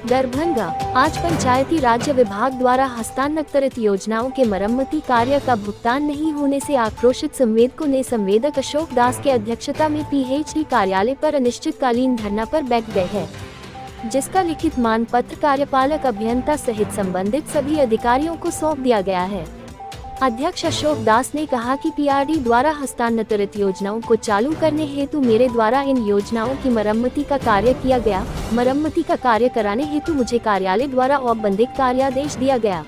दरभंगा। आज पंचायती राज्य विभाग द्वारा हस्तांतरित योजनाओं के मरम्मती कार्य का भुगतान नहीं होने से आक्रोशित संवेदकों ने संवेदक अशोक दास के अध्यक्षता में पीएचडी कार्यालय पर अनिश्चितकालीन धरना पर बैठ गए हैं, जिसका लिखित मान पत्र कार्यपालक अभियंता सहित संबंधित सभी अधिकारियों को सौंप दिया गया है। अध्यक्ष अशोक दास ने कहा कि पीआरडी द्वारा हस्तांतरित योजनाओं को चालू करने हेतु मेरे द्वारा इन योजनाओं की मरम्मती का कार्य किया गया। मरम्मती का कार्य कराने हेतु मुझे कार्यालय द्वारा औपबंधिक कार्यादेश दिया गया।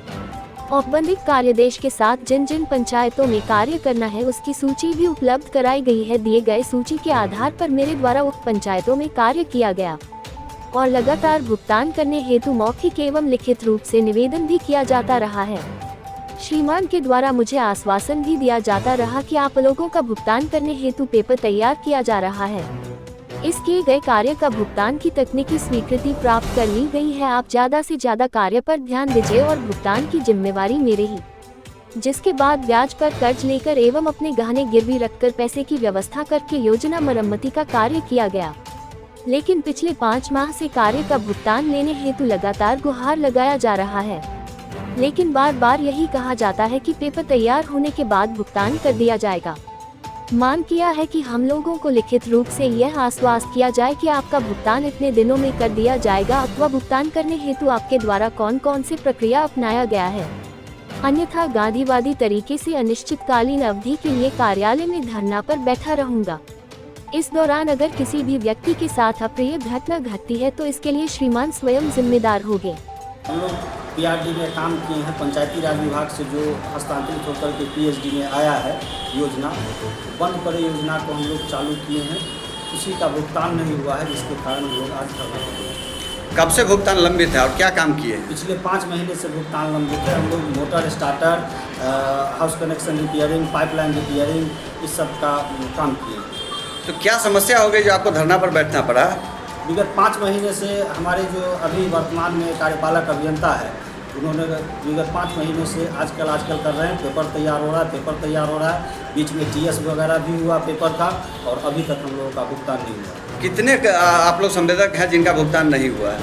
औपबंधिक कार्यादेश के साथ जिन जिन पंचायतों में कार्य करना है उसकी सूची भी उपलब्ध कराई गई है। दिए गए सूची के आधार पर मेरे द्वारा उक्त पंचायतों में कार्य किया गया और लगातार भुगतान करने हेतु मौखिक एवं लिखित रूप से निवेदन भी किया जाता रहा है। श्रीमान के द्वारा मुझे आश्वासन भी दिया जाता रहा कि आप लोगों का भुगतान करने हेतु पेपर तैयार किया जा रहा है। इस किए गए कार्य का भुगतान की तकनीकी स्वीकृति प्राप्त कर ली गई है। आप ज्यादा से ज्यादा कार्य पर ध्यान दीजिए और भुगतान की जिम्मेवारी मेरे ही। जिसके बाद ब्याज पर कर्ज लेकर एवं अपने गहने गिरवी रखकर पैसे की व्यवस्था करके योजना मरम्मती का कार्य किया गया, लेकिन पिछले 5 माह से कार्य का भुगतान लेने हेतु लगातार गुहार लगाया जा रहा है, लेकिन बार बार यही कहा जाता है कि पेपर तैयार होने के बाद भुगतान कर दिया जाएगा। मांग किया है कि हम लोगों को लिखित रूप से यह आश्वासन किया जाए कि आपका भुगतान इतने दिनों में कर दिया जाएगा अथवा भुगतान करने हेतु आपके द्वारा कौन कौन सी प्रक्रिया अपनाया गया है। अन्यथा गांधीवादी तरीके से अनिश्चितकालीन अवधि के लिए कार्यालय में धरना पर बैठा रहूंगा। इस दौरान अगर किसी भी व्यक्ति के साथ अप्रिय घटना घटती है तो इसके लिए श्रीमान स्वयं जिम्मेदार होंगे। हम लोग पीआरडी में काम किए हैं। पंचायती राज विभाग से जो हस्तांतरित होकर के पीएचडी में आया है योजना, बंद पड़े योजना को हम लोग चालू किए हैं। उसी का भुगतान नहीं हुआ है, जिसके कारण हम लोग आज धरना पर बैठे। कब से भुगतान लंबित है और क्या काम किए? पिछले 5 महीने से भुगतान लंबित है। हम लोग motor starter, house connection repairing, pipeline repairing, इस सब का काम किए। तो क्या समस्या हो गई जो आपको धरना पर बैठना पड़ा? विगत 5 महीने से हमारे जो अभी वर्तमान में कार्यपालक अभियंता है, उन्होंने विगत 5 महीने से आजकल कर रहे हैं। पेपर तैयार हो रहा है, बीच में टीएस वगैरह भी हुआ पेपर का, और अभी तक हम लोगों का भुगतान नहीं हुआ। कितने आप लोग संवेदक हैं जिनका भुगतान नहीं हुआ है?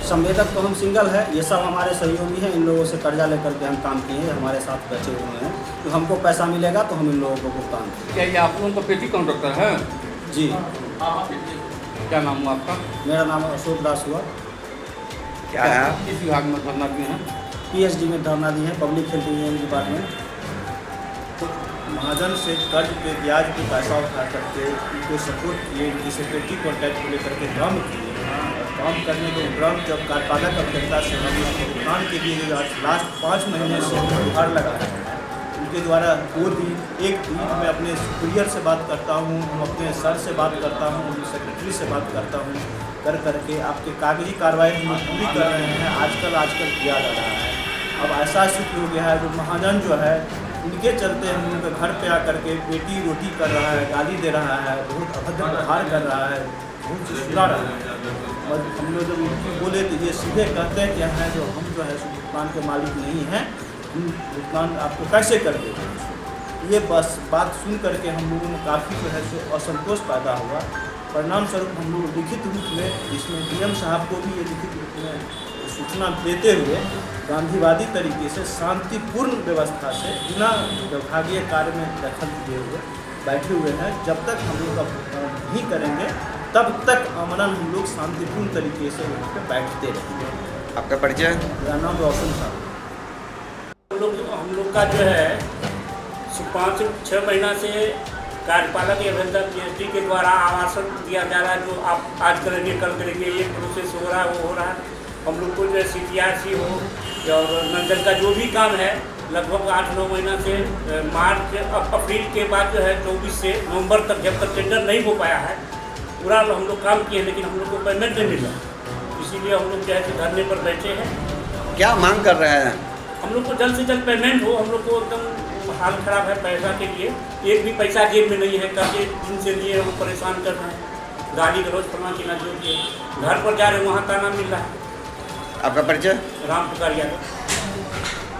संवेदक तो हम सिंगल है, ये सब हमारे सहयोगी हैं। इन लोगों से कर्जा लेकर के हम काम किए हैं, हमारे साथ बैठे हुए हैं। तो हमको पैसा मिलेगा तो हम इन लोगों को भुगतान करेंगे। क्या ये आप लोगों का पेटी कॉन्ट्रैक्टर है? जी। क्या नाम हुआ आपका? मेरा नाम अशोक दास हुआ। क्या है? किस विभाग में धरना दिए हैं? पीएचडी में धरना दिए हैं, पब्लिक हेल्थ इंजीनियरिंग डिपार्टमेंट। तो महाजन से कर्ज पे ब्याज पे पैसा उठा करके उनको सपोर्ट किए, उनकी सेक्रेटरी कॉन्टैक्ट को लेकर के ड्रम किए। काम करने के ड्रम जब कार्यपालक अभियंता से हम भुगतान के लिए लास्ट 5 महीने से गुहार लगा है, उनके द्वारा 2 दिन 1 दिन मैं अपने सुपीरियर से बात करता हूँ, हम अपने सर से बात करता हूँ, अपनी सेक्रेटरी से बात करता हूँ, कर करके आपके कागजी कार्रवाई हम पूरी कर रहे हैं। आजकल किया जा रहा है। अब ऐसा स्थिति हो गया है, जो महाजन जो है उनके चलते हम लोग घर पे आकर के बेटी रोटी कर रहा है, गाली दे रहा है, बहुत अभद्र व्यवहार कर रहा है, बहुत सुना रहा है। और हम लोग जब उनकी बोले तो ये सीधे कहते हैं क्या है, जो हम जो है भुगतान के मालिक नहीं हैं, हम भुगतान आपको कैसे कर देते हैं। ये बस बात सुन करके हम लोगों में काफ़ी जो है सो असंतोष पैदा हुआ। परिणाम स्वरूप हम लोग लिखित रूप में, जिसमें डीएम साहब को भी ये लिखित रूप में सूचना देते हुए गांधीवादी तरीके से शांतिपूर्ण व्यवस्था से बिना विभागीय कार्य में दखल दिए हुए बैठे हुए हैं। जब तक हम लोग का भुगतान नहीं करेंगे तब तक अमरन हम लोग शांतिपूर्ण तरीके से वहाँ पर बैठते रहेंगे। आपका परिचय? मेरा नाम रोशन साहब। हम लोग का जो है 5-6 महीना से कार्यपालक अभियंता पीएचडी के द्वारा आवासन दिया जा रहा है, जो आप आज करेंगे कल करेंगे, ये प्रोसेस हो रहा है, वो हो रहा है। हम लोग को जो है CTRC हो और नंजल का जो भी काम है, लगभग 8-9 महीना से अप्रैल के बाद जो है 24 से नवंबर तक, जब तक टेंडर नहीं हो पाया है, पूरा हम लोग काम किए, लेकिन हम लोग को पेमेंट नहीं मिला। इसीलिए हम लोग जो है धरने पर बैठे हैं। क्या मांग कर रहे हैं? हम लोग को जल्द से जल्द पेमेंट हो। हम लोग को एकदम हाल खराब है पैसा के लिए, एक भी पैसा जेब में नहीं है। कर्जे दिन से लिए हम परेशान कर रहे हैं, गाली गलौज फलना चिना जो कि घर पर जा रहे हैं वहाँ ताना मिल रहा है। आपका परिचय? राम पुकार यादव।